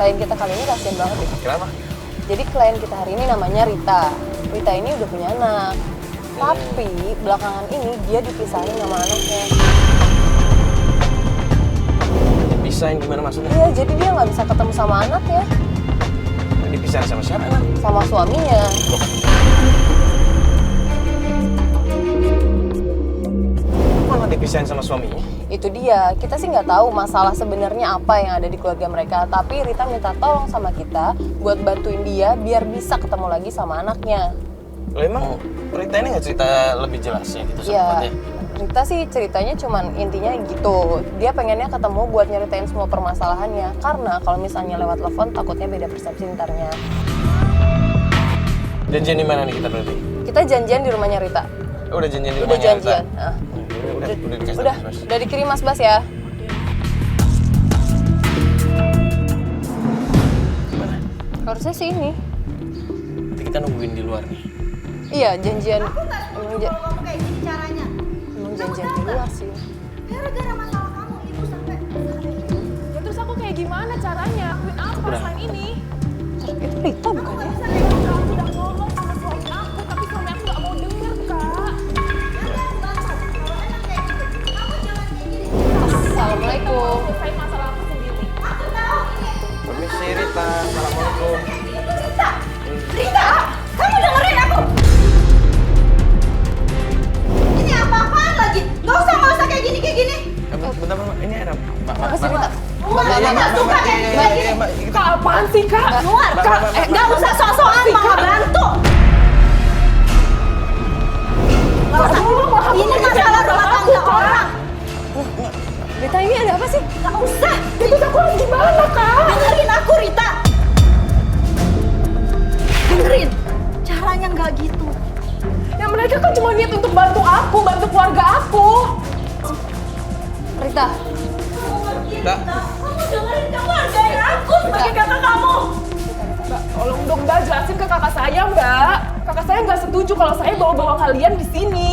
klien kita kali ini kasihan banget deh. Kenapa? Jadi klien kita hari ini namanya Rita. Rita ini udah punya anak. Tapi belakangan ini dia dipisahin sama anaknya. Dipisahin gimana maksudnya? Iya, jadi dia nggak bisa ketemu sama anaknya. Dipisahin sama siapa kan? Sama suaminya. Malah dipisahin sama suaminya? Itu dia, kita sih nggak tahu masalah sebenarnya apa yang ada di keluarga mereka. Tapi Rita minta tolong sama kita buat bantuin dia biar bisa ketemu lagi sama anaknya. Lo emang Rita ini nggak cerita lebih jelasnya gitu Iya, sebenarnya? Rita sih ceritanya cuman intinya gitu. Dia pengennya ketemu buat nyeritain semua permasalahannya. Karena kalau misalnya lewat telepon takutnya beda persepsi ntarnya. Janjian di mana nih kita berarti? Kita janjian di rumahnya Rita. Udah janjian di Udah rumahnya janjian. Rita? Nah. Udah dikasih Udah, Mas. udah dikirim Mas Bas ya. Gimana? Harusnya sih ini. Nanti kita nungguin di luar nih. Iya, janjian. Aku nggak setuju kalau kamu kayak gini caranya. Emang janjian di luar sih. Gara-gara masalah kamu ibu sampai Ya terus aku kayak gimana caranya? Lakuin apa selain ini? Itu Rita bukan ya? Bisa deh, aku udah ngomong sama suami aku, tapi suami aku nggak mau denger, Kak. kalau enak kayak gitu. Kamu jangan kayak gini. Assalamualaikum. Selesai masalah aku sendiri. Aku tahu ini. Permisi Rita, assalamualaikum. Rita, Rita, kamu dengerin aku. Ini apa-apaan lagi? Nggak usah kayak gini kayak gini. Bentar, ini ada Mbak. Apa sih Rita? Keluar, aku nggak suka kayak gini. Kayak gini. Kak, apaan sih, Kak? Keluar, Kak. Nggak usah sok-sokan malah bantu. Nggak usah. Ini masalah rumah tangga orang. Rita ini ada apa sih? Nggak usah. Itu aku harus gimana, Kak? Dengerin aku, Rita. Dengerin. Caranya nggak gitu. Ya mereka kan cuma niat untuk bantu aku, bantu keluarga aku. Rita, Mbak. Kamu dengerin, kamu hargain aku sebagai kakak kamu. Mbak, tolong dong Mbak, jelasin ke kakak saya, Mbak. Kakak saya nggak setuju kalau saya bawa-bawa kalian di sini.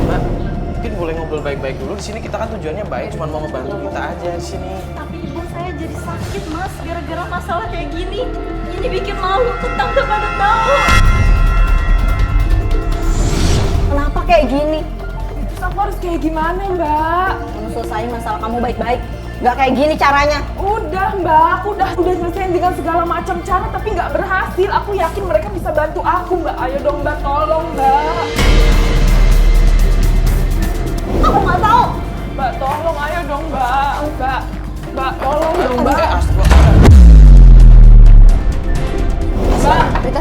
Mbak, mungkin boleh ngobrol baik-baik dulu. Di sini kita kan tujuannya baik, cuma mau ngebantu kita aja di sini. Tapi ibu saya jadi sakit, Mas, gara-gara masalah kayak gini. Ini bikin malu, tetangga pada tahu. Kenapa kayak gini? Terus aku harus kayak gimana, Mbak? Kamu selesaiin masalah kamu baik-baik. Gak kayak gini caranya. Udah Mbak, aku udah selesaiin dengan segala macam cara tapi nggak berhasil. Aku yakin mereka bisa bantu aku Mbak. Ayo dong Mbak, tolong Mbak. Aku nggak tahu. Mbak, tolong ayo dong Mbak. Mbak, tolong dong Mbak. Mbak, Rita.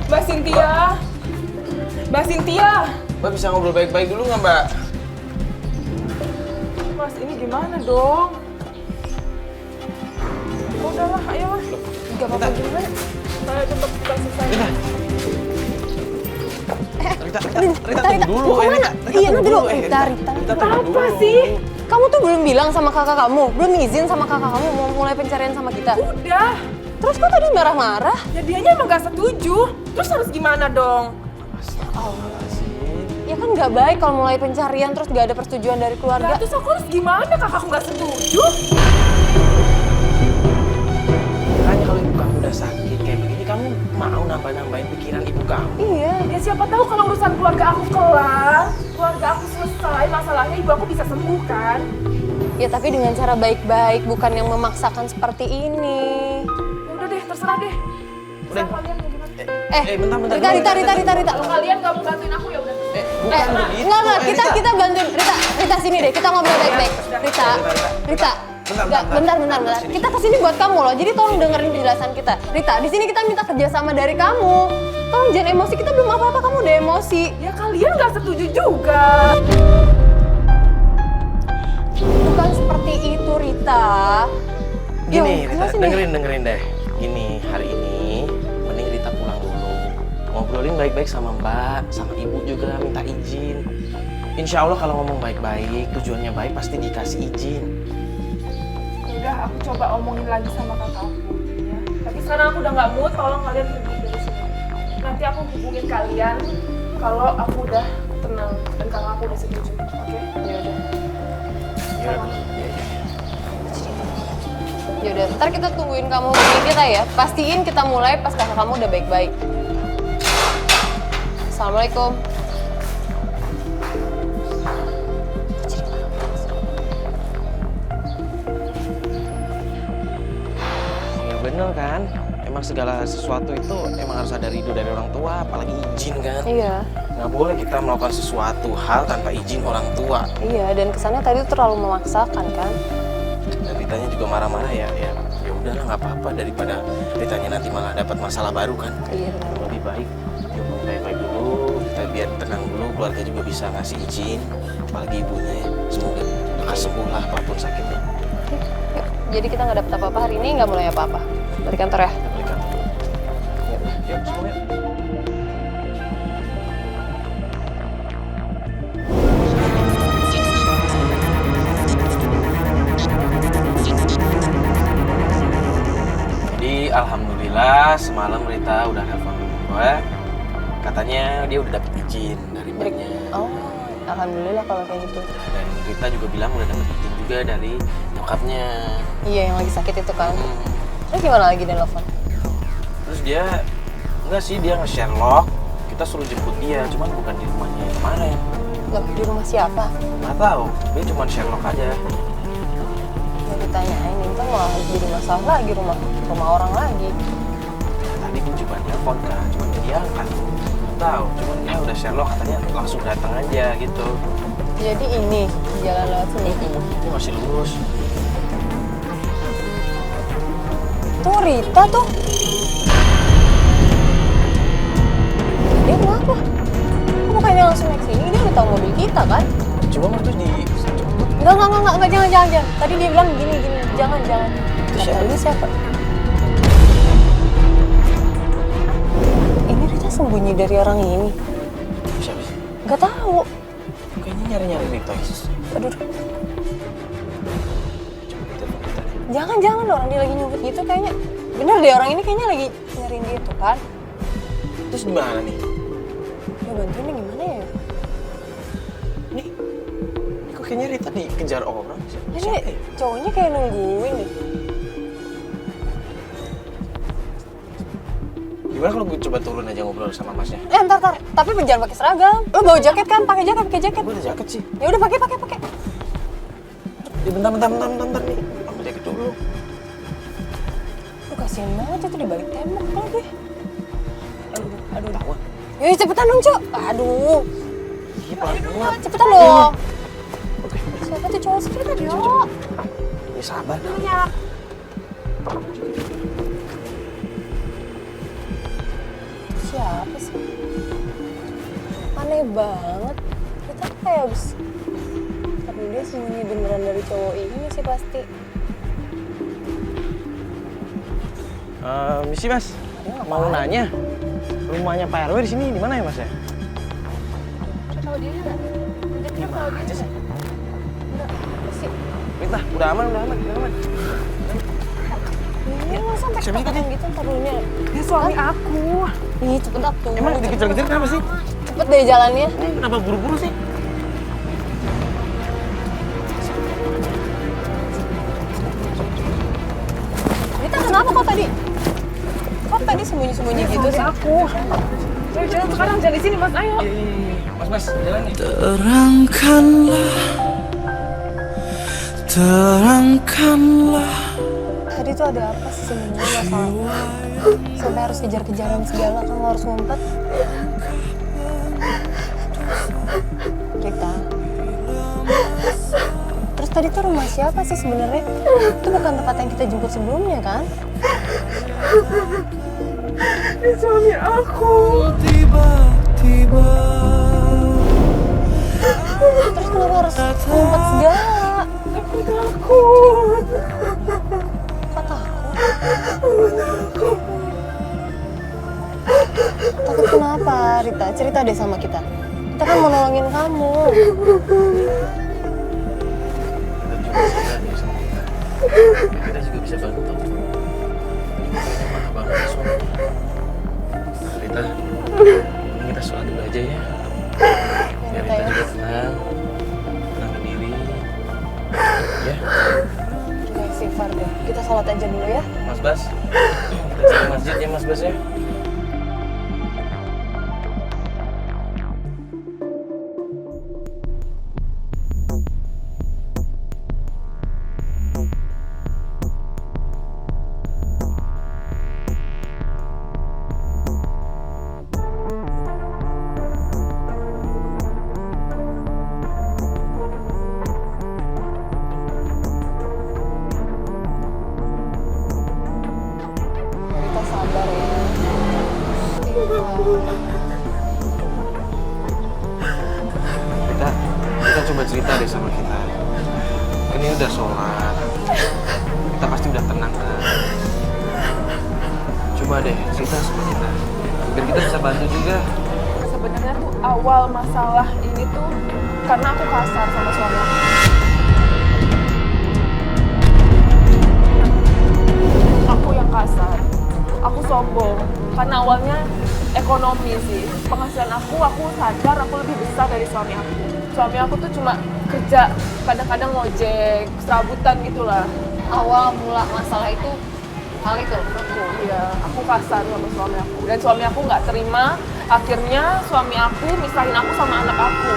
Mbak Cynthia. Mbak Cynthia. Mbak bisa ngobrol baik-baik dulu nggak Mbak? Mas, ini gimana dong? Udahlah, ayo Mas. Gak apa-apa gimana? Ayo cepet kita selesai. Rita, tunggu dulu. Kemana? Iya, nanti dulu. Rita. Apa sih? Kamu tuh belum bilang sama kakak kamu, belum izin sama kakak kamu mau mulai pencarian sama kita. Udah. Terus kok tadi marah-marah? Ya dianya emang gak setuju. Terus harus gimana dong? Ya kan nggak baik kalau mulai pencarian terus nggak ada persetujuan dari Ya, keluarga. terus aku harus gimana? Kakakku gak setuju. Makanya kalau ibu kamu udah sakit kayak begini, kamu mau nambah-nambahin pikiran ibu kamu. Iya. Ya siapa tahu kalau urusan keluarga aku kelar, keluarga aku selesai, masalahnya ibu aku bisa sembuh kan? Ya tapi dengan cara baik-baik, bukan yang memaksakan seperti ini. Ya udah deh, terserah deh. Udah. Terserah kalian mau gimana? Bentar. Rita. Kalau kalian gak mau bantuin aku ya udah. Bukan begitu. Enggak, kita bantuin Rita sini deh, kita ngobrol baik-baik. Rita. Bentar. Kita kesini buat kamu loh, jadi tolong dengerin penjelasan kita. Rita, di sini kita minta kerjasama dari kamu. Tolong jangan emosi, kita belum apa-apa, kamu udah emosi. Ya kalian gak setuju juga. Bukan seperti itu, Rita. Gini, Yo, Rita, sini. dengerin deh. Gini, hari ini mending Rita pulang dulu. Ngobrolin baik-baik sama Mbak, sama Ibu juga minta izin. Insya Allah kalau ngomong baik-baik, tujuannya baik pasti dikasih izin. Udah, aku coba omongin lagi sama kakak aku. Ya. Tapi sekarang aku udah gak mood, tolong kalian pergi dari sini. Nanti aku hubungin kalian kalau aku udah tenang dan kakak aku udah setuju. Oke? Ya udah. Ya udah. Yaudah, ntar kita tungguin kamu hubungin kita ya. Pastiin kita mulai pas kakak kamu udah baik-baik. Assalamualaikum. Ya bener kan? Emang segala sesuatu itu emang harus ada ridho dari orang tua, apalagi izin kan? Iya. Nggak boleh kita melakukan sesuatu hal tanpa izin orang tua. Iya, dan kesannya tadi tuh terlalu memaksakan kan? Dan Ritanya juga marah-marah ya udahlah nggak apa-apa daripada Ritanya nanti malah dapat masalah baru kan. Iya benar. Lebih baik diomongin baik-baik dulu, kita biar tenang dulu, keluarga juga bisa ngasih izin, apalagi ibunya ya. Semoga lekas sembuh lah apapun sakitnya. Yuk, jadi kita nggak dapet apa-apa hari ini, nggak mulai apa-apa. Dari kantor ya? Kita balik kantor dulu. Yuk, semua yuk. Jadi alhamdulillah semalam Rita udah nelfon gue, katanya dia udah dapet izin dari banknya. Oh, alhamdulillah kalau kayak gitu. Dan Rita juga bilang udah dapet izin juga dari nyokapnya. Iya, yang lagi sakit itu kan. Terus gimana lagi dia nelfon? Terus dia, enggak sih, dia nge-Sherlock, kita suruh jemput dia, cuman bukan di rumahnya yang kemarin. Loh, di rumah siapa? Nggak tahu, dia cuma Sherlock aja. Ya ditanyain, itu malah jadi masalah lagi rumah orang lagi. Tadi gue coba telepon kan, cuman dia angkat. Nggak tahu, cuman dia udah Sherlock, katanya langsung datang aja gitu. Jadi ini, jalan lewat sini. Dia masih lurus. Tuh Rita tuh. Dia kenapa? Kok bukannya langsung naik sini? Dia udah tahu mobil kita kan? Cuma waktu dijemput. Enggak, jangan. Tadi dia bilang gini, jangan. siapa? Tadi siapa? Ini Rita sembunyi dari orang ini. Siapa sih? Nggak tahu. Kayaknya nyari-nyari Rita. Aduh, Coba kita telepon Rita. jangan orang dia lagi nyubit gitu kayaknya. Bener deh, orang ini kayaknya lagi nyariin dia tuh kan. Terus gimana nih? Ya bantuinnya gimana ya? Nih kok kayaknya Rita dikejar orang sih? Ini cowoknya kayak nungguin deh. Gimana kalau gue coba turun aja ngobrol sama masnya? Ntar. Tapi jangan pakai seragam. Lo bawa jaket kan? Pakai jaket. Gue ada jaket sih. Ya udah pakai. Ya bentar nih. Ambil jaket dulu. Lu kasihan banget itu di balik tembok lagi. Aduh. Tahu. Ya cepetan dong, Cok. Aduh. Iya pelan-pelan. Cepetan dong. Oke. Siapa tuh cowok sih? Cepetan, Cok. Ya sabar. Siapa sih? Aneh banget. Kita kayak abis. Tapi dia sembunyi beneran dari cowok ini sih pasti. Misi mas, mau nanya. Rumahnya Pak RW di sini di mana ya mas ya? Tahu dia nggak? Dia tahu dia sih? Sih. Rita, udah aman. Ini masa sampai Siapa ketakutan gitu ntar dulu nih. Dia suami aku. Ih, cepet tuh. Emang dikejar-kejar kenapa sih? Cepet deh jalannya. Ini kenapa buru-buru sih? Rita kenapa kok tadi? Kok tadi sembunyi-sembunyi gitu sih? Aku. Ayo jalan sekarang, jangan di sini mas. Ayo. Mas, jalan nih. Terangkanlah Tadi tuh ada apa sih sebenarnya masalahnya? Sampai harus kejar-kejaran segala kan lo harus ngumpet. Rita. Terus tadi tuh rumah siapa sih sebenarnya? Itu bukan tempat yang kita jemput sebelumnya kan? Dia suami aku. tiba-tiba Terus kenapa harus ngumpet segala? Aku takut. Kok takut? Takut kenapa, Rita? Cerita deh sama kita. Kita kan mau nolongin kamu. Kita juga bisa bantu. Mana banget suaminya. Rita, kita sholat dulu aja ya. Biar Rita juga tenang ke diri. dulu ya. Mas Bas, kita ke masjid ya Mas Bas ya. Kita sabar ya. Kita coba cerita deh sama kita. Kan ini udah sholat. Kita pasti udah tenang kan. Coba deh cerita sama kita. Biar kita bisa bantu juga. Sebenarnya tuh awal masalah ini tuh karena aku kasar sama suami aku. Aku yang kasar, aku sombong. Karena awalnya ekonomi sih. Penghasilan aku sadar aku lebih besar dari suami aku. Suami aku tuh cuma kerja, kadang-kadang ngojek, serabutan gitulah. Awal mula masalah itu hal itu menurutku. Iya, aku kasar sama suami aku. Dan suami aku nggak terima, akhirnya suami aku misahin aku sama anak aku.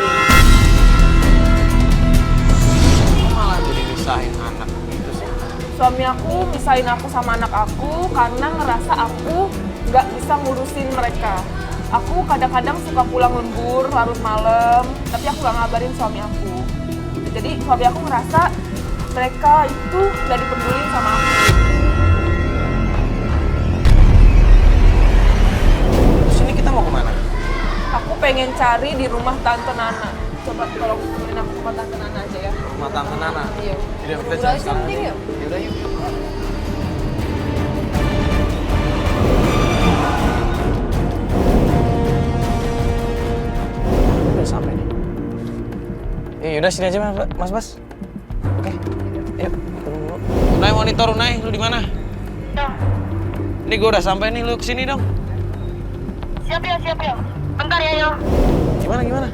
Malah jadi misahin anak gitu sih. Suami aku misahin aku sama anak aku karena ngerasa aku nggak bisa ngurusin mereka. Aku kadang-kadang suka pulang lembur, larut malam, tapi aku nggak ngabarin suami aku. Jadi suami aku ngerasa mereka itu nggak dipedulin sama aku. Terus ini kita mau kemana? Aku pengen cari di rumah Tante Nana. Coba tolong temenin aku ke rumah Tante Nana aja ya. Rumah Tante Nana. Iya. Udah kita Udah cari sih sekarang. penting yuk. Yaudah yuk. Udah sampai nih. Yaudah sini aja Mas Bas. Oke. Yuk, turun dulu. Unai monitor Unai, lu di mana? Ini gue udah sampai nih, lu kesini dong. Siap ya. Bentar ya, Yo. Gimana?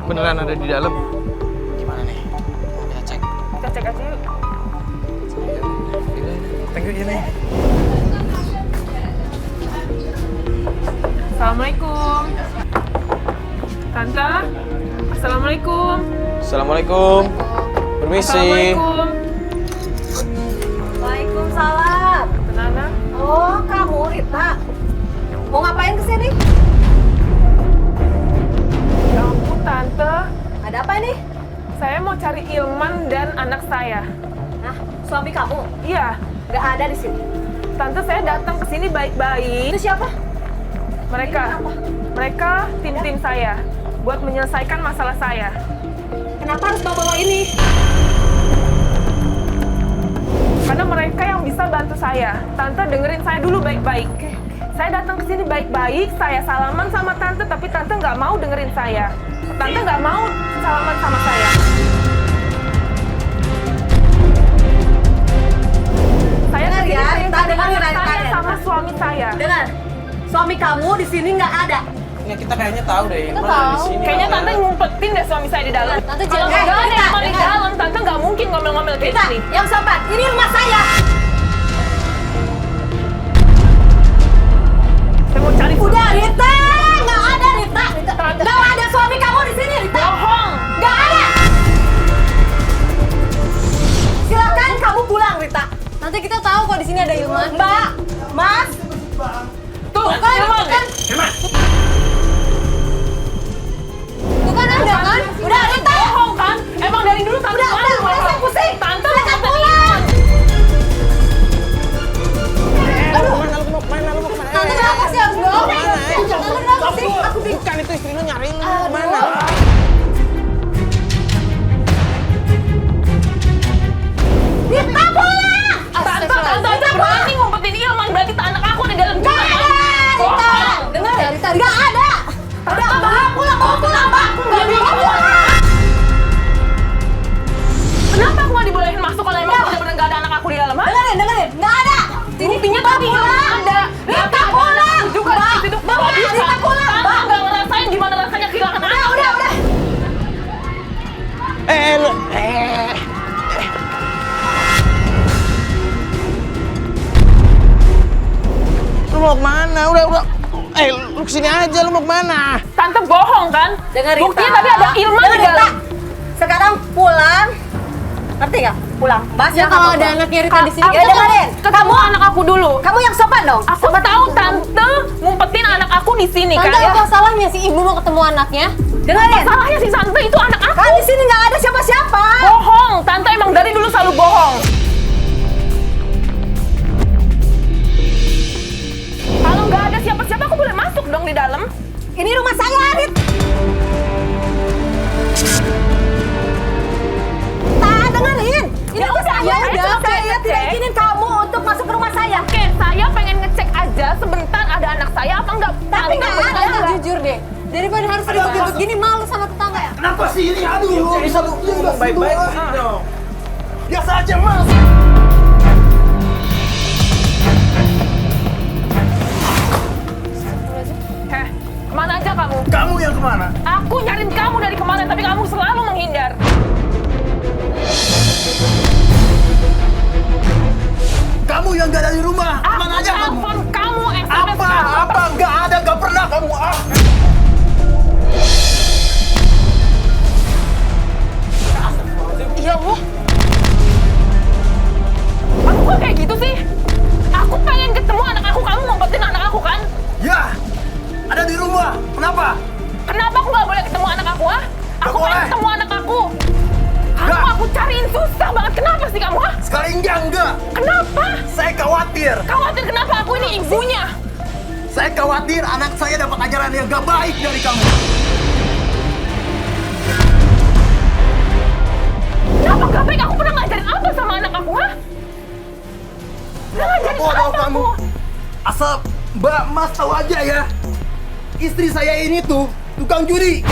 Beneran ada di dalam. Gimana nih? Kita cek. Kita cek aja yuk. Thank you, Ine. Assalamualaikum. Tante. Assalamualaikum. Assalamualaikum. Permisi. Assalamualaikum. Waalaikumsalam. Tante Nana. Oh, kamu Rita. Mau ngapain kesini? Ya ampun Tante. Ada apa ini? Saya mau cari Ilman dan anak saya. Nah, suami kamu Iya. nggak ada di sini. Tante, saya datang ke sini baik-baik. Itu siapa? Mereka tim saya buat menyelesaikan masalah saya. Kenapa harus bawa ini? Karena mereka yang bisa bantu saya. Tante dengerin saya dulu baik-baik. Saya datang ke sini baik-baik, saya salaman sama Tante, tapi Tante nggak mau dengerin saya. Tante nggak mau salaman sama saya. Saya Dengar kesini ya, pengen Rita, ketemu dengar, anak Rita, saya dengar. sama suami saya. Dengar, suami kamu di sini nggak ada. Ya kita kayaknya tahu deh. Kita Ilman ada di tahu. sini. Kayaknya Tante ngumpetin deh suami saya di dalam. Tante Kalau jangan nggak ada Rita, Ilman di Rita. dalam, Tante nggak mungkin ngomel-ngomel kayak Rita, gini. yang sabar. Ini rumah saya. Saya mau cari Udah, Rita, nggak ada Rita. Tante. Nggak ada suami kamu di sini, Rita. bohong. Nggak ada. Silakan kamu pulang, Rita. Nanti kita tahu kok di sini ada Ilman. Mbak, Mas. Tuh, Kan, Ilman. kan. Tuh kan ada kan? Udah, Rita. Bohong kan? Emang dari dulu Tante Udah, saya pusing. Tante Silakan mau pulang. Mana lu mau kemana? Tante kenapa sih harus bohong? Tante kenapa sih? Aku bukan itu istri lu nyariin lu kemana? Rita, pulang. Tante berani ngumpetin Ilman, berarti anak aku di dalam juga. Nggak ada, Rita. Bohong. Dengar ya, Rita. Nggak ada. Udah, Mbak, pulang. Mau pulang, Mbak. Nggak bisa pulang. Lu kesini aja, lu mau kemana? Tante bohong kan? Dengar, Buktinya Rita. tadi ada Ilman Dengar, di Rita. dalam. Sekarang pulang. Ngerti nggak? Pulang. Mas Ya kalau ada anaknya Rita di sini, Aku Ya, dengerin. ketemu anak aku dulu. Kamu yang sopan dong. Aku tahu tante ngumpetin anak aku di sini Tante, kan. apa salahnya si ibu mau ketemu anaknya? Dengerin. Masalahnya si tante itu anak aku. Kan di sini nggak ada siapa-siapa. Bohong, tante emang dari dulu selalu bohong. Kalau nggak ada siapa-siapa, aku boleh masuk dong di dalam. Ini rumah saya, Rit. Dengerin. Ini rumah saya. ya udah, Saya tidak izinin kamu untuk masuk ke rumah saya. Oke, saya pengen ngecek aja sebentar ada anak saya apa enggak. Tapi nggak ada. Tante jujur deh, daripada harus ribut-ribut gini, malu sama tetangga ya? Kenapa sih ini? Aduh, Bisa lu ngomong baik-baik dong. biasa aja mas. Heh, kemana aja kamu? Kamu yang kemana? Aku nyariin kamu dari kemarin, tapi kamu selalu menghindar. Kamu yang gak ada di rumah. Aku Kemana aja kamu? telepon kamu SMS Apa? kamu. Apa? Gak ada, gak pernah kamu. Ya Allah. Aku kok kayak gitu sih? Aku pengen ketemu anak aku, kamu ngumpetin anak aku kan? Ya, ada di rumah. Kenapa? Kenapa aku nggak boleh ketemu anak aku, ah? Aku boleh. pengen ketemu anak aku. Kamu Nggak. aku cariin susah banget. Kenapa sih kamu, ah? Sekali enggak. Kenapa? Saya khawatir. Khawatir kenapa aku ini ibunya? Saya khawatir anak saya dapat ajaran yang gak baik dari kamu. Kenapa gak baik? Aku pernah ngajarin apa sama anak aku, ha? Pernah ngajarin Bodoh apa kamu. aku? Asal Mbak Mas tahu aja ya. Istri saya ini tuh tukang judi.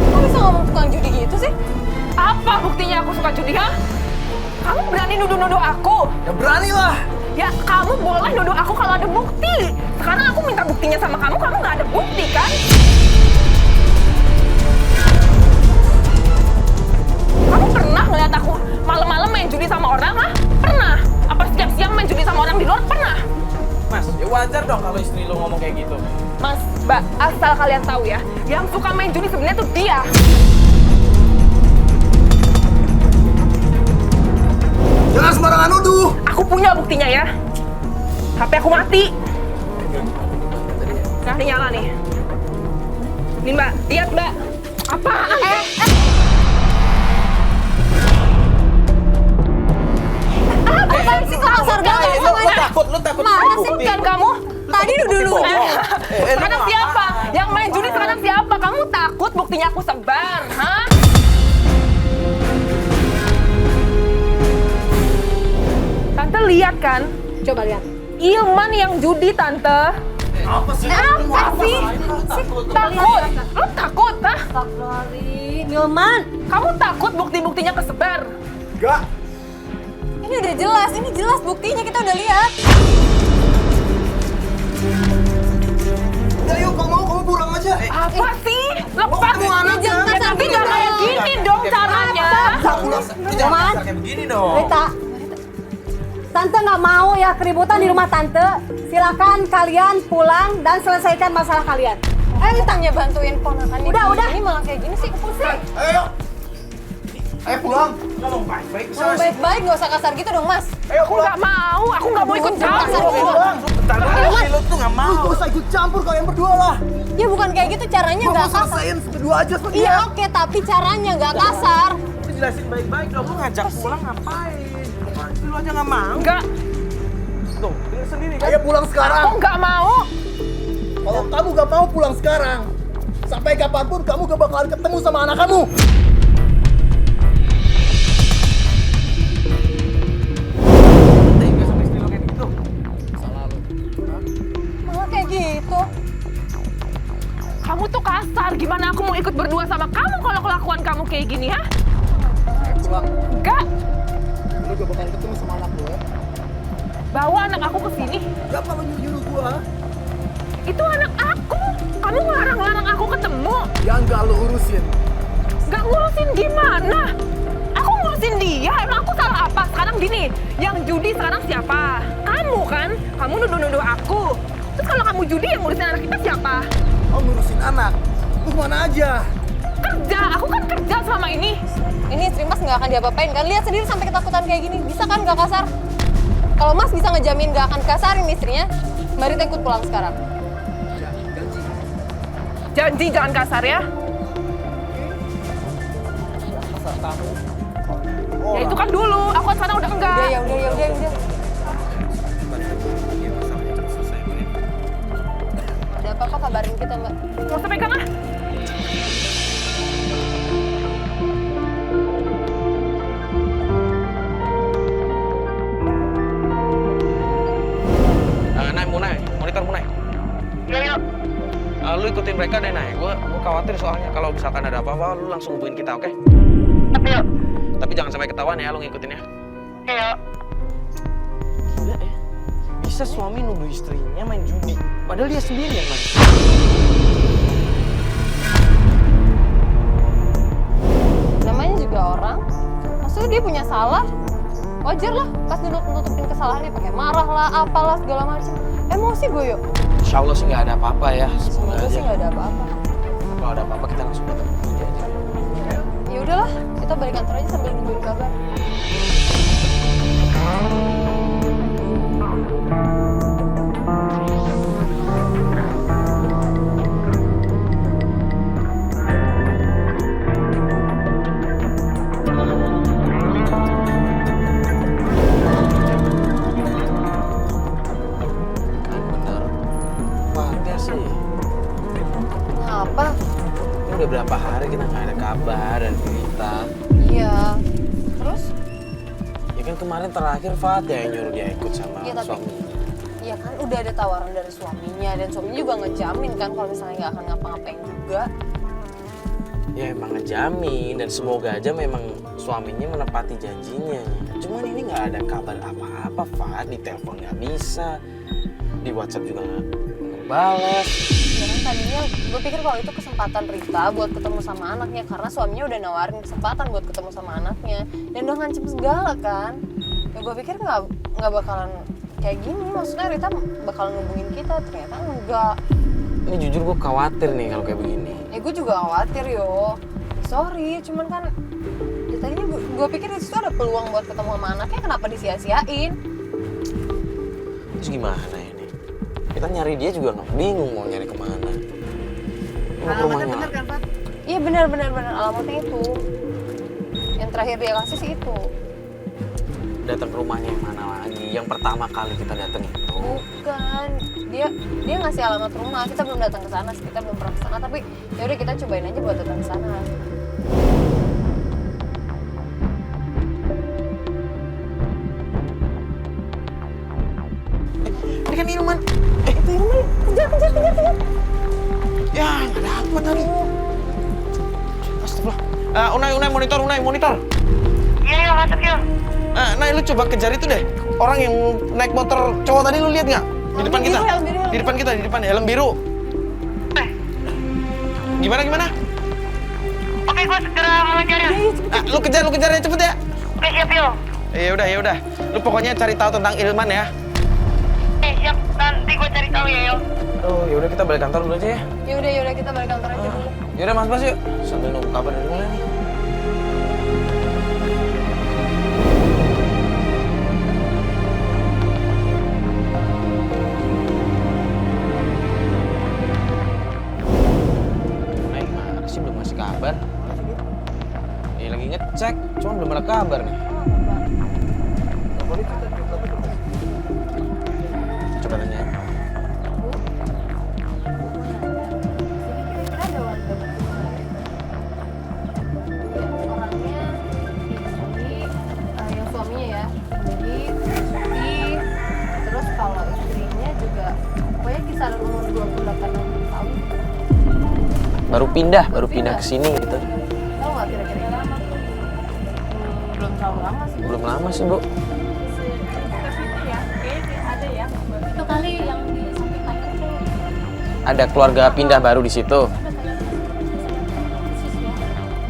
Kok bisa ngomong tukang judi gitu sih? Apa buktinya aku suka judi, ha? Kamu berani nuduh-nuduh aku? Ya beranilah. Ya, kamu boleh nuduh aku kalau ada bukti. Sekarang aku minta buktinya sama kamu, kamu nggak ada bukti, kan? Kamu pernah ngeliat aku malam-malam main judi sama orang, ha? Pernah? Apa siang-siang main judi sama orang di luar? Pernah? Mas, ya wajar dong kalau istri lu ngomong kayak gitu. Mas, Mbak, asal kalian tahu ya, yang suka main judi sebenarnya tuh dia. Jangan sembarangan nuduh. Aku punya buktinya ya. HP aku mati. Nah, ini nyala nih. Nih Mbak, lihat Mbak. Apaan? Apaan sih kasar banget sama Lu takut Mana sih bukti. Kan kamu? Tadi nuduh-nuduh. Sekarang siapa? Yang main judi sekarang siapa? Kamu takut buktinya aku sebar, hah? Tante lihat kan? Coba lihat. Ilman yang judi, Tante. Apa sih? Apa sih? Takut? Lu takut, hah? Astagfirullahaladzim, Nilman. Kamu takut bukti-buktinya kesebar? Enggak. Ini udah jelas, ini jelas buktinya kita udah lihat. Udah yuk, kalau mau kamu pulang aja. Apa sih? Lepas Kamu anaknya. Ya, tapi nggak kayak gini dong caranya. Jangan kasar kayak begini dong. Rita, Tante nggak mau ya keributan di rumah Tante. Silakan kalian pulang dan selesaikan masalah kalian. Tanya bantuin ponakan Udah. Ini malah kayak gini sih, pusing. Ayo. Ayo pulang. Ngomong baik-baik. Ngomong baik-baik, gak usah kasar gitu dong, Mas. Ayo Aku nggak mau, aku nggak mau ikut Kasar campur. gitu. Bentar dulu, lu tuh nggak Lu mau. gak usah ikut campur kalian berdua lah. Ya bukan kayak gitu, caranya Gua gak mau kasar. selesaiin berdua aja sama Iya dia. oke, tapi caranya gak kasar. Lu jelasin baik-baik dong. Lu ngajak pulang ngapain? Lu aja nggak mau. Enggak, Tuh, denger sendiri kan. Ayo pulang sekarang. aku nggak mau. Kalau kamu gak mau pulang sekarang, sampai kapanpun kamu gak bakalan ketemu sama anak kamu. Tega sama istri lu kayak gitu. Malah kayak gitu. Kamu tuh kasar. Gimana aku mau ikut berdua sama kamu kalau kelakuan kamu kayak gini, ha? Pulang. Enggak. Lu gak bakalan ketemu sama anak lu ya. Bawa anak aku ke sini. Gak kalau nyuruh gua. Itu anak aku. Kamu ngelarang-larang aku ketemu. Yang gak lu urusin. Gak ngurusin gimana? Aku ngurusin dia. Emang aku salah apa? Sekarang sekarang gini, yang judi sekarang siapa? Kamu kan? Kamu nuduh-nuduh aku. Terus kalau kamu judi yang ngurusin anak kita siapa? Oh, ngurusin anak. Lu kemana aja? Kerja, aku kan kerja selama ini. Ini istri Mas nggak akan diapa-apain kan? Lihat sendiri sampai ketakutan kayak gini. Bisa kan nggak kasar? Kalau Mas bisa ngejamin nggak akan kasarin istrinya, Mbak Rita ikut pulang sekarang. Janji jangan kasar ya. Kasar kamu. Ya itu kan dulu, aku kan sekarang udah enggak. Ya udah. Ada apa-apa kabarin kita, Mbak. Nggak usah pegang ah. Monitor Munai. Iya. Lu ikutin mereka deh, Nay. Gue khawatir soalnya kalau misalkan ada apa-apa, lu langsung hubungin kita, oke? Ayo. Tapi jangan sampai ketahuan ya, lu ngikutin ya. Iya. Gila ya. Bisa suami nuduh istrinya main judi, padahal dia sendiri yang main. Namanya juga orang. Maksudnya dia punya salah. Wajar lah, pas nutupin kesalahannya pakai marah lah, apalah segala macam. Emosi gue yuk. Insya Allah sih nggak ada apa-apa ya. Semoga sih nggak ada apa-apa. Kalau ada apa-apa kita langsung datang ke dia aja. Ya udahlah, kita balik kantor aja sambil nungguin kabar. Apa? Ini udah berapa hari kita nggak ada kabar dari kita. Iya. Terus? Ya kan kemarin terakhir Fat ya yang nyuruh dia ikut sama Iya, tapi suaminya. iya kan udah ada tawaran dari suaminya dan suaminya juga ngejamin kan kalau misalnya nggak akan ngapa-ngapain juga. Ya emang ngejamin dan semoga aja memang suaminya menepati janjinya. Cuman ini nggak ada kabar apa-apa Fat, di telepon nggak bisa, di WhatsApp juga nggak balas. Ya kan tadinya gue pikir kalau itu kesempatan Rita buat ketemu sama anaknya karena suaminya udah nawarin kesempatan buat ketemu sama anaknya dan udah ngancem segala kan. Ya gue pikir nggak bakalan kayak gini, maksudnya Rita bakalan ngubungin kita, ternyata enggak. Ini jujur gue khawatir nih kalau kayak begini. Ya gue juga khawatir yo. Sorry, cuman kan ya tadinya gue pikir di situ ada peluang buat ketemu sama anaknya, kenapa disia-siain? Terus gimana ini? Kita nyari dia juga nggak bingung mau nyari kemana. Mau ke rumahnya. Bener kan, Pak? Iya benar alamatnya itu. Yang terakhir dia kasih sih itu. Datang ke rumahnya yang mana lagi? Yang pertama kali kita datang itu. Bukan, dia ngasih alamat rumah. Kita belum datang ke sana, kita belum pernah ke sana. Tapi ya udah kita cobain aja buat datang ke sana. Ini kan Ilman. Itu Ilman, kejar. Ya nggak dapet lagi. Astagfirullah. Unai monitor. Iya, masuk yuk. Nay, lu coba kejar itu deh. Orang yang naik motor cowok tadi lu lihat nggak? Di depan kita. Di depan kita, di depan helm biru. Gimana? Oke, gue segera mengejarnya. Lu kejar ya cepet ya. Oke, siap yuk. Ya udah. Lu pokoknya cari tahu tentang Ilman ya. Siap. Nanti gue cari tahu ya, yuk. Oh, ya udah kita balik kantor dulu aja ya. Ya udah kita balik kantor aja dulu. Ya udah Mas yuk. Sambil nunggu kabar dari mulai nih. Belum ngasih kabar. Ini lagi ngecek, cuman belum ada kabar nih. Coba tanya. Kira-kira ada warga orangnya ini yang suaminya ya. Jadi terus kalau istrinya juga pokoknya kisaran umur 28 tahun. Baru pindah ke sini gitu. Tahu nggak kira-kira lama? Belum terlalu lama sih. Belum lama sih, Bu. Itu kali yang di samping kanan tuh. Ada keluarga pindah baru di situ.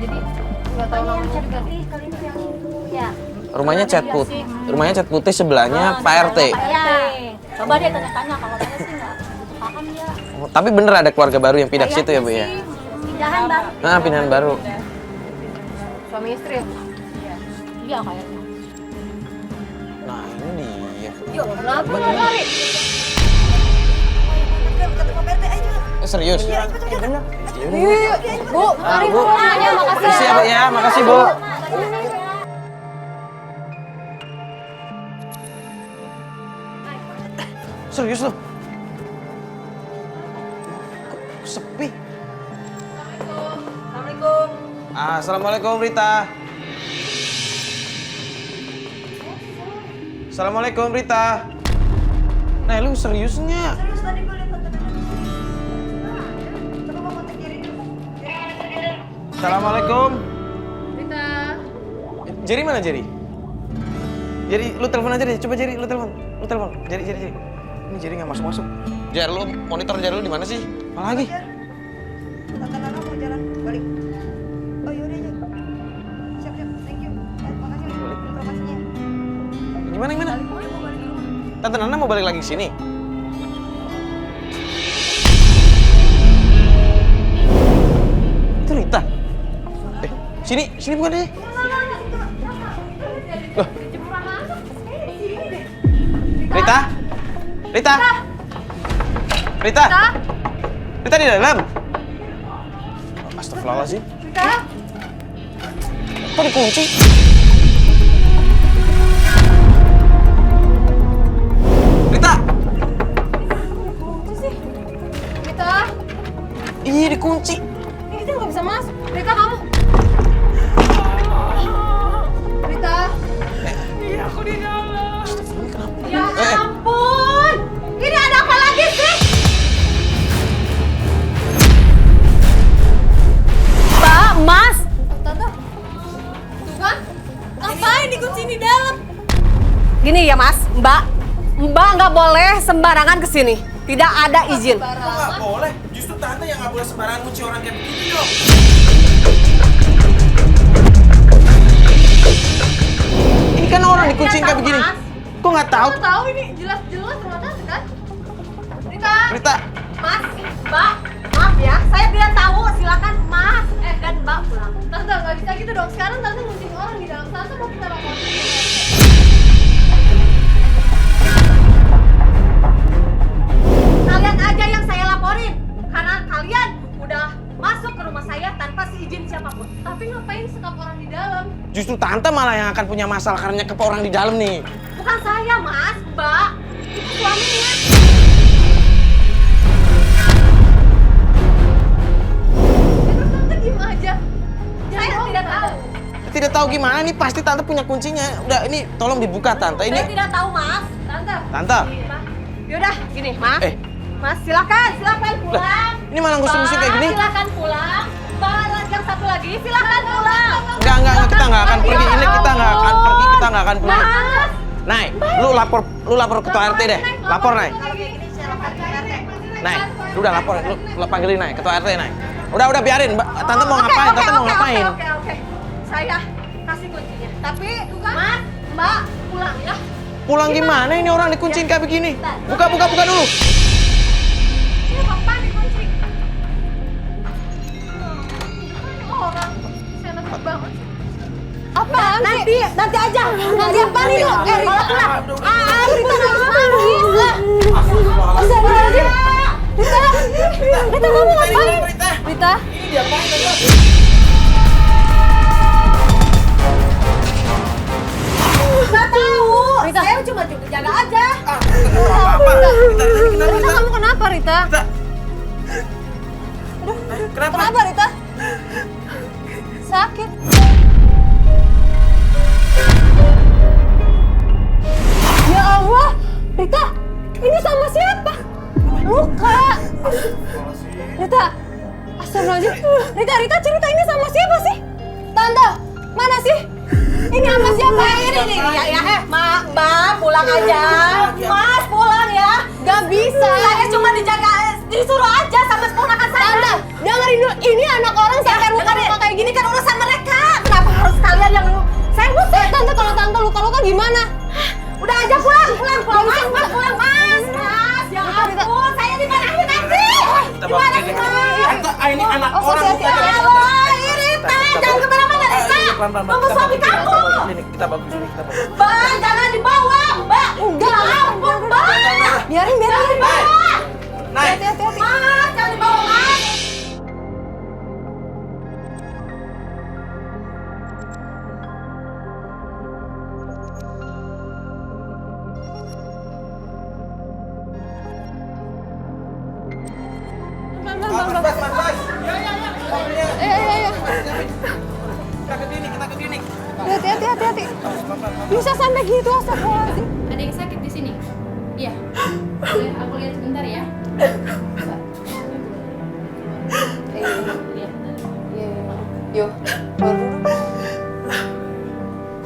Jadi nggak tahu namanya juga. Kali itu yang itu ya. Rumahnya cat putih sebelahnya Pak RT. Iya. Coba dia tanya-tanya kalau saya sih nggak paham dia. Oh, tapi bener ada keluarga baru yang pindah ke situ ya Bu ya? Pindahan baru. Nah, pindahan baru. Suami istri ya? Iya kayaknya. Nah, ini dia. Yuk, kenapa lari? Serius? Bener. Yuk, Bu, mari Bu. Ya, makasih. Makasih ya, Bu ya. Makasih, Bu. Serius loh? Kok sepi? Assalamualaikum Rita. Assalamualaikum Rita. Nah, lu seriusnya? Assalamualaikum. Rita. Jerry mana Jerry? Jerry, lu telepon aja deh. Coba Jerry, lu telepon. Lu telepon. Jerry. Ini Jerry nggak masuk. Jer, lu monitor Jer lu di mana sih? Apa lagi? Tante Nana mau jalan balik. Oh yaudah aja. Siap, thank you. Makasih informasinya. Gimana? Tante Nana mau balik lagi ke sini? Itu Rita. Sini bukan deh. Loh. Rita di dalam. Astagfirullahaladzim. Rita. Kok dikunci? Rita. Rita. Iya dikunci. Rita nggak bisa masuk. Rita kamu. Rita. Iya, aku di dalam. Ya ampun. Ini ada apa lagi sih? Mbak, Mas. Tante. Tuh kan? Ngapain dikunci di dalam? Gini ya Mas, Mbak nggak boleh sembarangan kesini. Tidak ada izin. Nggak boleh. Justru tante yang nggak boleh sembarangan kunci orang kayak begini dong. Ini kan orang dikunciin kayak begini. Kok nggak tahu? Aku tahu ini jelas-jelas rumah tante kan? Rita. Rita. Mas, Mbak, maaf ya, saya tidak tahu. Silakan Mas dan Mbak pulang. Tante nggak bisa gitu dong. Sekarang tante ngunciin orang di dalam. Tante mau kita laporin. Kalian aja yang saya laporin, karena kalian udah masuk ke rumah saya tanpa seizin siapapun. Tapi ngapain sekap orang di dalam? Justru tante malah yang akan punya masalah karena nyekep orang di dalam nih. Bukan saya, Mas, Mbak. Itu suaminya. Terus tante diem aja. Saya tidak tahu. Tidak tahu gimana nih, pasti tante punya kuncinya. Udah, ini tolong dibuka tante. Saya Ini tidak tahu, Mas. tante. Yaudah, gini, Mas. Eh. Mas, silakan pulang. Ini malah ngusir-ngusir kayak gini. Silakan pulang. Mbak, yang satu lagi, silakan pulang. Enggak, kita nggak akan pergi. Ini kita nggak akan pergi, kita nggak akan pergi. Mas. Nay, lu lapor ketua RT deh. Lapor, Nay. Nay, lu udah lapor, lu panggilin Nay, ketua RT, Nay. Udah biarin, tante mau ngapain? Tante mau ngapain? Oke. Saya kasih kuncinya. Tapi, Mas, Mbak, pulang ya. Pulang gimana? Ini orang dikunciin kayak begini. Buka dulu. Ini apa dikunci? Orang senang banget. Apaan sih? Nanti aja. Nanti apa nih lo? Kalau pulang. Rita nangis lah. Astagfirullahaladzim. Rita kamu ngapain? Rita. Nggak tahu. Rita. Saya cuma jaga aja. Rita kamu kenapa Rita? Kenapa Rita? Sakit. Ya Allah, Rita, ini sama siapa? Luka. Rita, astagfirullahaladzim. Rita cerita ini sama siapa sih? Tante, mana sih? Ini sama siapa? Ini ya. Mbak, pulang aja. Mas, pulang ya. Gak bisa. Saya cuma disuruh aja sama keponakan saya. Tante, dengerin dulu. Ini anak orang sampai luka-luka kayak gini kan urusan mereka. Kenapa harus kalian yang saya ngusir? Tante, kalau tante luka pelan-pelan. Mama suami kamu. Kita bawa ke klinik. Bang, jangan dibawa, Mbak. Enggak, ampun, Bang. Biarin. Naik. Hati-hati. Mas, jangan dibawa, Mas. Ayo. Kita ke klinik. Hati-hati. Bisa sampai gitu, astagfirullahaladzim. Ada yang sakit di sini? Iya. Boleh aku lihat sebentar ya. Yo, keluar dulu.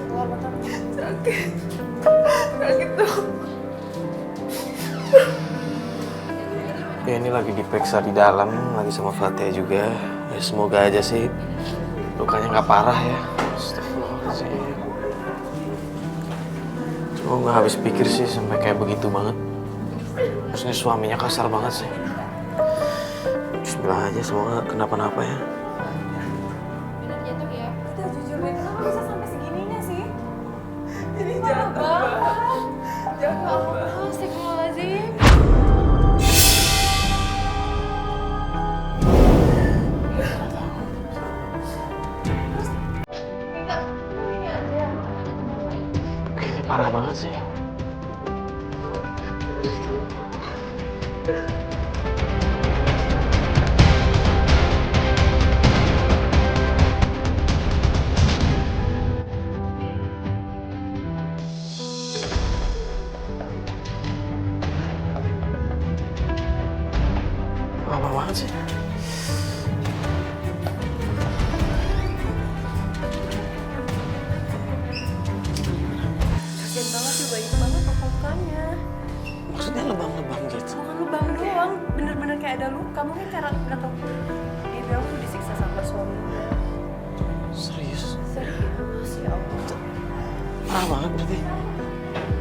Keluar bentar. Sakit tuh. Ya ini lagi diperiksa di dalam, lagi sama Fatia juga. Ya, semoga aja sih lukanya nggak parah ya. Astagfirullahaladzim. Cuma nggak habis pikir sih sampai kayak begitu banget. Maksudnya suaminya kasar banget sih. Bismillah aja, semoga kenapa-napa ya. Benar jatuh ya. Udah jujur deh, kenapa bisa sampai segininya sih? Ini jatuh. Astagfirullahaladzim. Kayaknya parah banget sih. Lama banget sih. Kasian banget sih, banyak banget luka-lukanya. Maksudnya lebam-lebam gitu. Bukan lubang doang, bener-bener kayak ada luka. Mungkin karena nggak tahu dia bilang tuh disiksa sama suaminya. Serius? Serius, ya Allah. Parah banget berarti.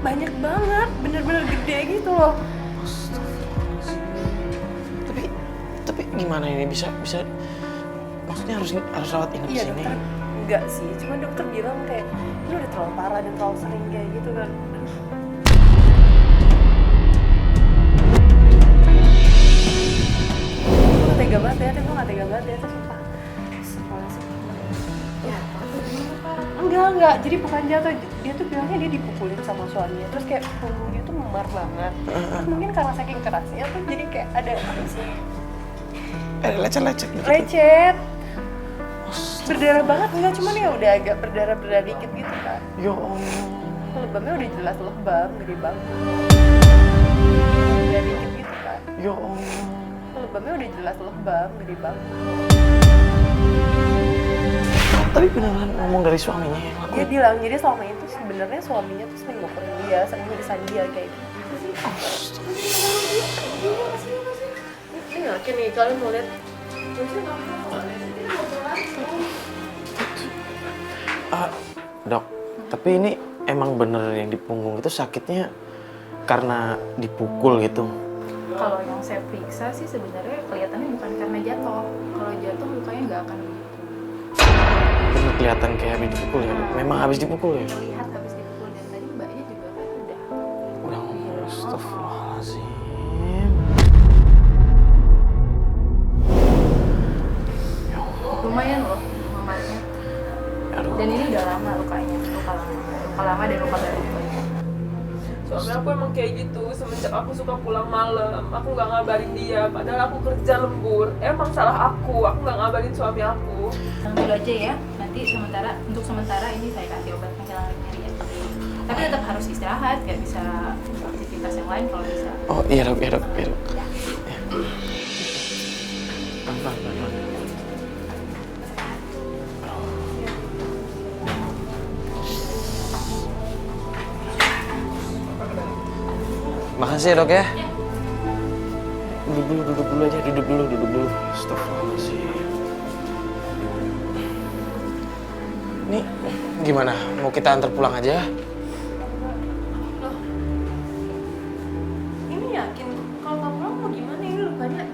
Banyak banget, bener-bener gede gitu loh. Tapi gimana ini bisa maksudnya harus rawat inap Iya sini. dokter, enggak sih, cuma dokter bilang kayak ini udah terlalu parah dan terlalu sering kayak gitu kan. Gue gak tega banget ya, gue gak tega banget ya, sumpah. Ya, enggak, jadi bukan jatuh, dia tuh bilangnya dia dipukulin sama suaminya, terus kayak punggungnya tuh memar banget. Terus mungkin karena saking kerasnya tuh jadi kayak ada apa sih? Lecet-lecet gitu. Lecet. Berdarah banget enggak, cuman ya udah agak berdarah dikit gitu kan. Ya Allah. Lebamnya udah jelas lebam, gede banget. Berdarah dikit gitu kan. Ya Allah. Lebamnya udah jelas lebam, gede banget. Tapi beneran ngomong dari suaminya yang aku. Dia bilang jadi selama itu sebenarnya suaminya tuh sering mukulin dia, sering nyerisain dia kayak gitu. Ini yakin nih, kalian mau lihat? Dok, tapi ini emang bener yang di punggung itu sakitnya karena dipukul gitu. Kalau yang saya periksa sih sebenarnya kelihatannya bukan karena jatuh. Kalau jatuh lukanya nggak akan begitu. Bener kelihatan kayak habis dipukul ya. Memang habis dipukul ya. Terlihat habis dipukul dan tadi mbaknya juga kan Udah ngomong astagfirullahaladzim. lumayan loh memarnya. Aduh. Dan ini udah lama lukanya, luka lama dan luka baru. Suami aku emang kayak gitu, semenjak aku suka pulang malam, aku nggak ngabarin dia, padahal aku kerja lembur. Emang salah aku nggak ngabarin suami aku. Tenang dulu aja ya, nanti untuk sementara ini saya kasih obat penghilang nyeri ya. Tapi tetap harus istirahat, nggak bisa aktivitas yang lain kalau bisa. Oh iya dok. Ya. Pelan-pelan. Makasih ya dok ya. Duduk dulu aja, duduk dulu. Astagfirullahaladzim. Ini gimana? Mau kita antar pulang aja? Ini yakin kalau nggak pulang mau gimana ini lukanya?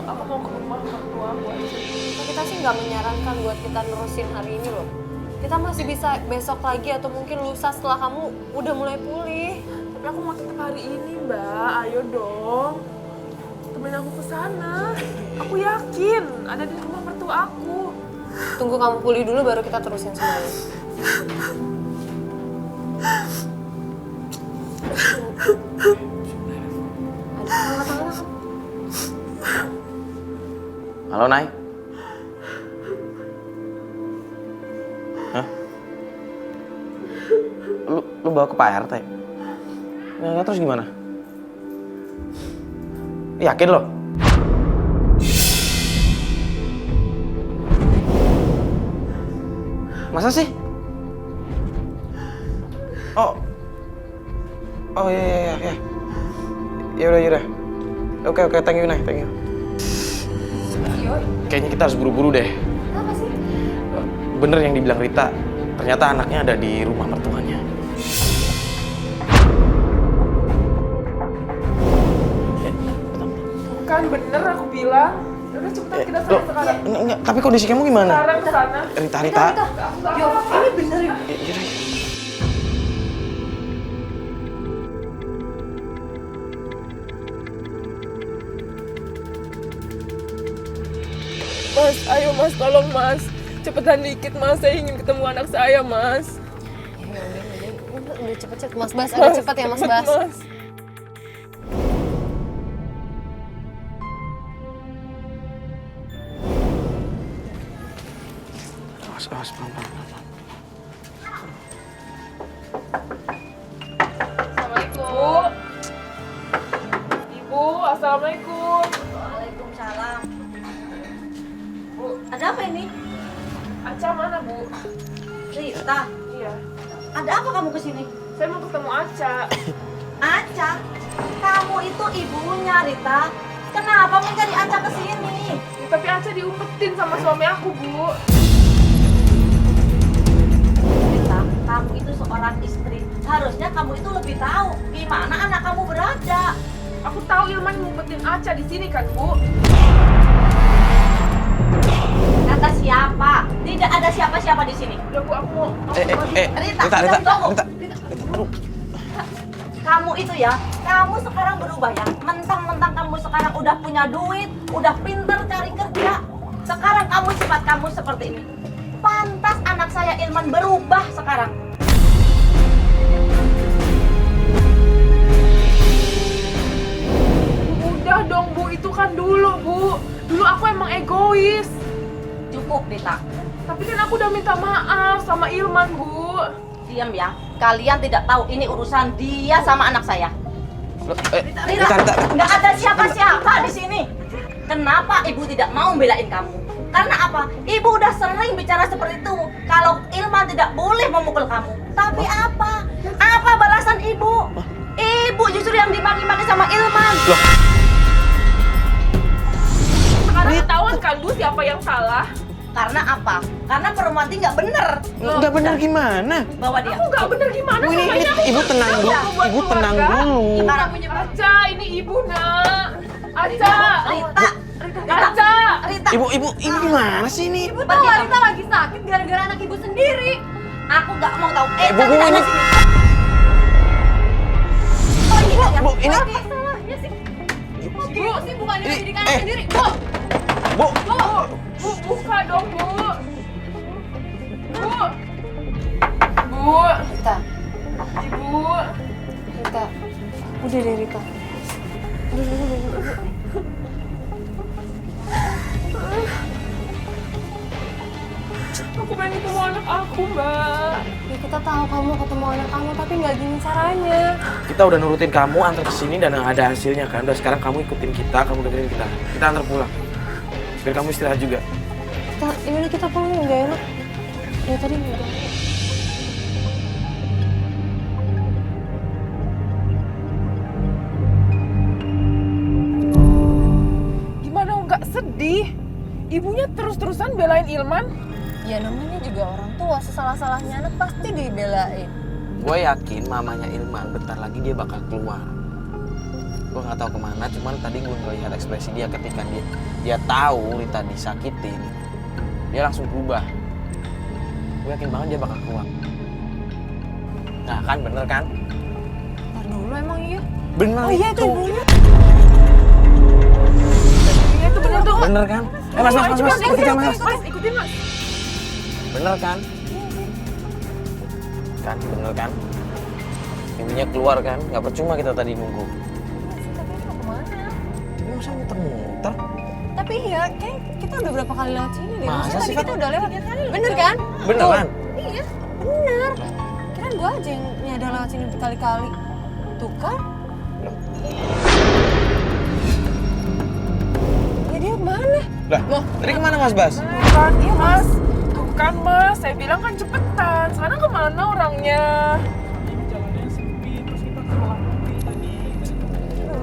Aku mau ke rumah orang tua aku aja. Kita sih nggak nggak menyarankan buat kita nerusin hari ini loh. Kita masih bisa besok lagi atau mungkin lusa setelah kamu udah mulai pulih. Tapi aku mau tetap hari ini, Mbak. Ayo dong. Temenin aku ke sana. Aku yakin ada di rumah mertua aku. Tunggu kamu pulih dulu baru kita terusin semuanya. Halo, Nay. Hah? Lu bawa ke Pak RT? Nah, terus gimana? Yakin lo? Masa sih? Oh iya. Yaudah. Oke, thank you, Nay, thank you. Kayaknya kita harus buru-buru deh. Kenapa sih? Bener yang dibilang Rita, ternyata anaknya ada di rumah mertuanya. Kan bener aku bilang. Udah cepetan kita sana sekarang. Enggak, tapi kondisi kamu gimana? Sekarang ke sana. Rita. Yo, ini bener ya? Yaudah. Mas, ayo Mas, tolong Mas. Cepetan dikit Mas, saya ingin ketemu anak saya Mas. Udah cepet Mas Bas, agak cepat ya Mas Bas. Awas, pelan-pelan. Assalamualaikum. Ibu, assalamualaikum. Waalaikumsalam. Bu, ada apa ini? Aca mana Bu? Rita, Iya. ada apa kamu kesini? Saya mau ketemu Aca. Aca, kamu itu ibunya Rita. Kenapa mencari Aca kesini? Ya, tapi Aca diumpetin sama suami aku Bu. Rita, kamu itu seorang istri. Harusnya kamu itu lebih tahu gimana anak kamu berada. Aku tahu Ilman ngumpetin Aca di sini kan Bu. Kata siapa? Tidak ada siapa-siapa di sini. Udah Bu, aku mau. Rita, Rita. tunggu. Aduh. Kamu itu ya, kamu sekarang berubah ya. Mentang-mentang kamu sekarang udah punya duit, udah pinter cari kerja. Sekarang kamu sifat kamu seperti ini. Pantas anak saya Ilman berubah sekarang. Udah dong Bu, itu kan dulu Bu. Dulu aku emang egois. Cukup, Rita. Tapi kan aku udah minta maaf sama Ilman Bu. Diam ya. Kalian tidak tahu ini urusan dia sama anak saya. Rita, nggak ada siapa-siapa di sini. Kenapa ibu tidak mau belain kamu? Karena apa? Ibu udah sering bicara seperti itu. Kalau Ilman tidak boleh memukul kamu. Tapi apa? Apa balasan ibu? Ibu justru yang dimaki-maki sama Ilman. Sekarang ketahuan kan Bu siapa yang salah? Karena apa? Karena perempuan nggak bener. Nggak bener gimana? Bawa dia. Aku nggak bener gimana Bu, ini sama aku ibu tenang dulu. buat Ibu tenang keluarga. dulu. Sekarang Aca, ini ibu nak. Aca. Rita. Aca. Rita. Ibu gimana sih ini? Ibu tahu Rita lagi sakit gara-gara anak ibu sendiri. Aku nggak mau tahu. Bu, kamu ada ini- sini. Oh, ini ya. Bu, ini- Salahnya sih. Bu, Sih bukannya Ini- mendidik anak sendiri. Bu, Bu, Bu, buka dong Bu. Bu. Bu. Rita, Ibu. Rita. Udah deh Rita. Aku pengen ketemu anak aku, Mbak. Ya kita tahu kamu ketemu anak kamu tapi nggak gini caranya. kita udah nurutin kamu antar ke sini dan ada hasilnya kan. Dan sekarang kamu ikutin kita, kamu dengerin kita. Kita antar pulang. Biar kamu istirahat juga. Kita pulang nggak enak. Ya tadi nggak. Gimana nggak sedih? Ibunya terus-terusan belain Ilman. Ya namanya juga orang tua, sesalah-salahnya anak pasti dibelain. Gue yakin mamanya Ilman bentar lagi dia bakal keluar. Gue nggak tahu kemana, cuman tadi gue ngelihat ekspresi dia ketika dia tahu Rita disakitin. dia langsung berubah. Gue yakin banget dia bakal keluar. Nah kan, bener kan? Ntar dulu emang iya. Bener Oh iya itu itu. ibunya. Iya itu bener tuh. Bener kan? Mas, ikutin mas. Mas, ikutin mas. Bener kan? Kan, bener kan? Ibunya keluar kan? Gak percuma kita tadi nunggu. Ini masa muter-muter? Tapi iya, kayak kita udah berapa kali lewat sini deh. Masa Maksudnya sih, tadi Fat? kita udah lewat. Bener kan? Bener Tuh. kan? Iya, bener. Kirain gua aja yang nyadar lewat sini berkali-kali. Tuh kan? Ya dia kemana? Lah, tadi kemana Mas Bas? Bukan, iya mas. Tuh kan mas, saya bilang kan cepetan. Sekarang kemana orangnya?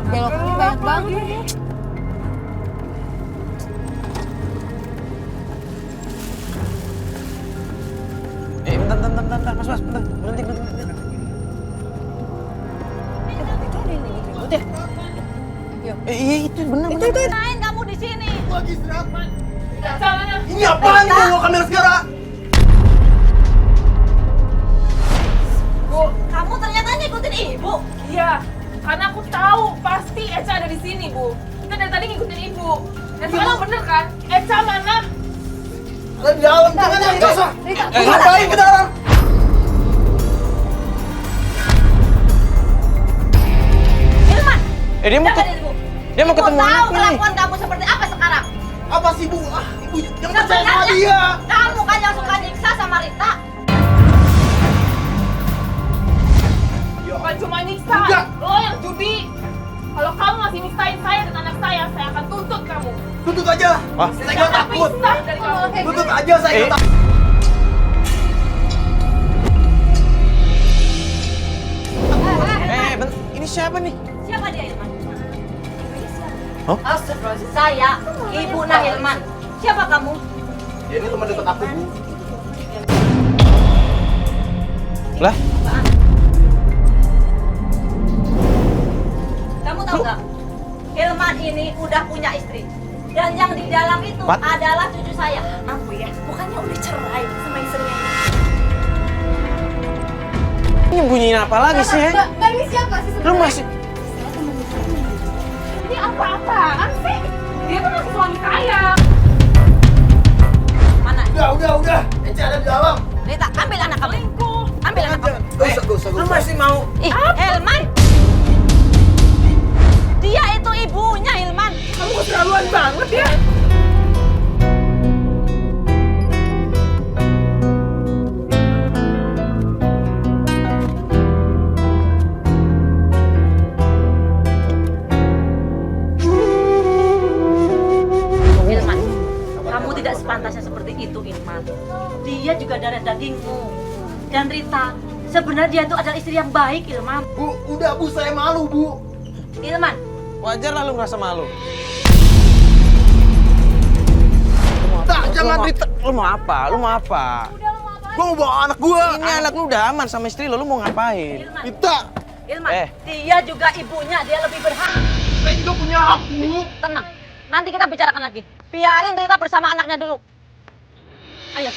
Belokannya banyak banget. Bentar, Mas Bas, bentar, berhenti. Itu ada yang ribut-ribut ya? Iya itu bener. Itu. Ngapain kamu di sini? Lagi istirahat. Caranya. Ini apaan nih bawa kamera segala? Bu, Kamu ternyata ngikutin ibu. iya. Karena aku tahu pasti Eca ada di sini, Bu. Kita dari tadi ngikutin ibu. Dan sekarang bener kan? Eca mana? Ada di dalam, jangan yang kasar. Rita, Ngapain ke dalam? Hilman, Dia mau jaga dirimu. dia mau ketemu Ibu tahu anaknya nih. kelakuan kamu seperti apa sekarang. Apa sih bu? Ibu jangan percaya sama Sebenarnya dia. kamu kan yang suka nyiksa sama Rita. Bukan cuma nyiksa, Enggak. lo yang judi. Kalau kamu masih nyiksain saya dan anak saya akan tuntut kamu. Tuntut aja. Wah. Saya nggak takut. Pisah dari kamu. Tuntut aja, saya nggak takut. Ini siapa nih? Siapa dia Hilman? Hah? Astagfirullahaladzim. Saya, Ibu Hilman. Siapa kamu? Dia ini teman dekat aku bu. Lah, Kamu tahu nggak? Hilman ini udah punya istri. Dan yang di dalam itu What? adalah cucu saya. Aku ya, bukannya udah cerai sama istrinya. ini bunyiin apa lagi sih ya? Mbak ini siapa sih Lu sebenarnya? masih Ini apa-apaan sih? Dia tuh masih suami saya. Mana? Udah. Ece ada di dalam. Rita, ambil anak kamu. Ambil anak kamu. Gak usah. lu masih mau Ih, Hilman. Dia itu ibunya Hilman. Kamu keterlaluan banget ya. Hilman, kamu tidak sepantasnya seperti itu, Hilman. Dia juga darah dagingmu. Dan Rita, sebenarnya dia itu adalah istri yang baik, Hilman. Bu, udah bu, saya malu bu. Hilman, wajar lah lu ngerasa malu. Tak, jangan Rita. Lu mau apa? Lu mau apa? Gua mau bawa anak gua. Ini anak lu udah aman sama istri lu mau ngapain? Hilman, Rita, Hilman. Eh. Dia juga ibunya, dia lebih berhak. saya juga punya hak bu. Tenang, nanti kita bicarakan lagi. Biarin Rita bersama anaknya dulu. Ayo.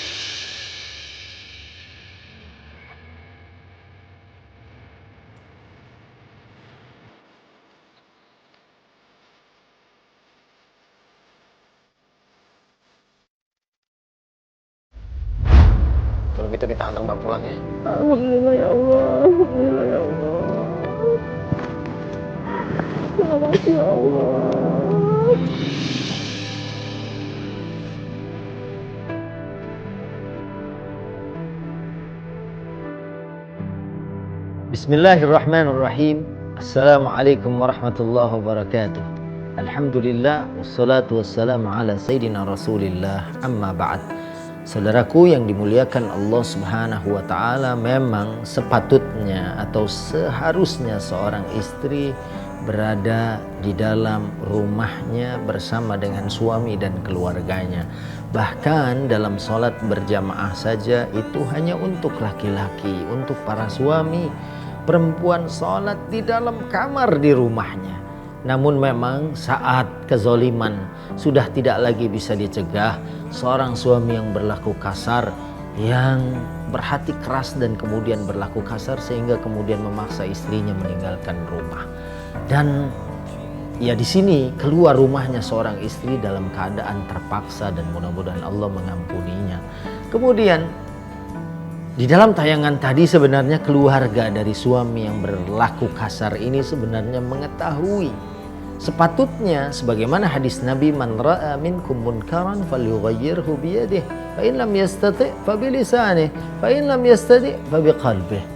Kalau gitu kita antar Mbak pulang ya. Alhamdulillah ya Allah. Alhamdulillah ya Allah. Terima kasih ya Allah. Bismillahirrahmanirrahim. Assalamualaikum warahmatullahi wabarakatuh. Alhamdulillah wassalatu wassalamu ala sayyidina Rasulillah, amma ba'd. Saudaraku yang dimuliakan Allah Subhanahu wa taala, memang sepatutnya atau seharusnya seorang istri berada di dalam rumahnya bersama dengan suami dan keluarganya. Bahkan dalam sholat berjamaah saja itu hanya untuk laki-laki, untuk para suami. Perempuan sholat di dalam kamar di rumahnya. Namun memang saat kezoliman sudah tidak lagi bisa dicegah, seorang suami yang berlaku kasar, yang berhati keras dan kemudian berlaku kasar sehingga kemudian memaksa istrinya meninggalkan rumah. Dan ya di sini keluar rumahnya seorang istri dalam keadaan terpaksa dan mudah-mudahan Allah mengampuninya. Kemudian di dalam tayangan tadi sebenarnya keluarga dari suami yang berlaku kasar ini sebenarnya mengetahui sepatutnya sebagaimana hadis Nabi, man ra'a minkum munkaran falyughayyirhu biyadihi fa in lam yastati' fa bilisanihi fa in lam yastati' fa biqalbihi.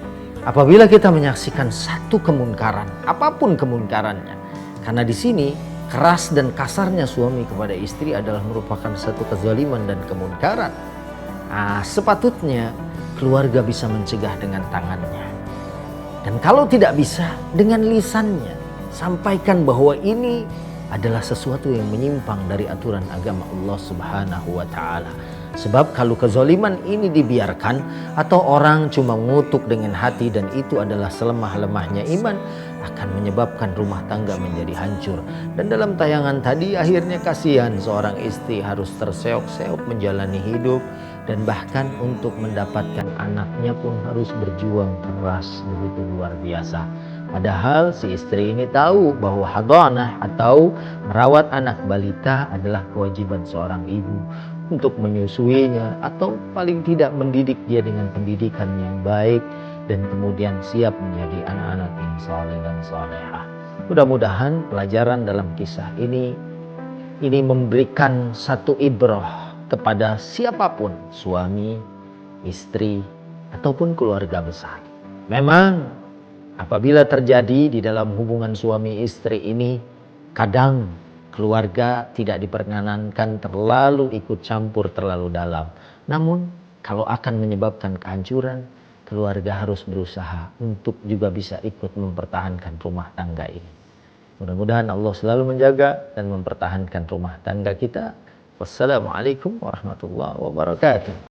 Apabila kita menyaksikan satu kemunkaran, apapun kemunkarannya, karena di sini keras dan kasarnya suami kepada istri adalah merupakan satu kezaliman dan kemunkaran. Sepatutnya keluarga bisa mencegah dengan tangannya. Dan kalau tidak bisa, dengan lisannya. Sampaikan bahwa ini adalah sesuatu yang menyimpang dari aturan agama Allah Subhanahu wa Ta'ala. Sebab kalau kezaliman ini dibiarkan atau orang cuma mengutuk dengan hati dan itu adalah selemah-lemahnya iman, akan menyebabkan rumah tangga menjadi hancur. Dan dalam tayangan tadi akhirnya kasihan seorang istri harus terseok-seok menjalani hidup dan bahkan untuk mendapatkan anaknya pun harus berjuang keras begitu luar biasa. Padahal si istri ini tahu bahwa hadanah atau merawat anak balita adalah kewajiban seorang ibu untuk menyusuinya atau paling tidak mendidik dia dengan pendidikan yang baik dan kemudian siap menjadi anak-anak yang saleh dan salehah. Mudah-mudahan pelajaran dalam kisah ini memberikan satu ibrah kepada siapapun, suami, istri, ataupun keluarga besar. Memang apabila terjadi di dalam hubungan suami istri ini, kadang keluarga tidak diperkenankan terlalu ikut campur terlalu dalam. Namun kalau akan menyebabkan kehancuran, keluarga harus berusaha untuk juga bisa ikut mempertahankan rumah tangga ini. Mudah-mudahan Allah selalu menjaga dan mempertahankan rumah tangga kita. Wassalamualaikum warahmatullahi wabarakatuh.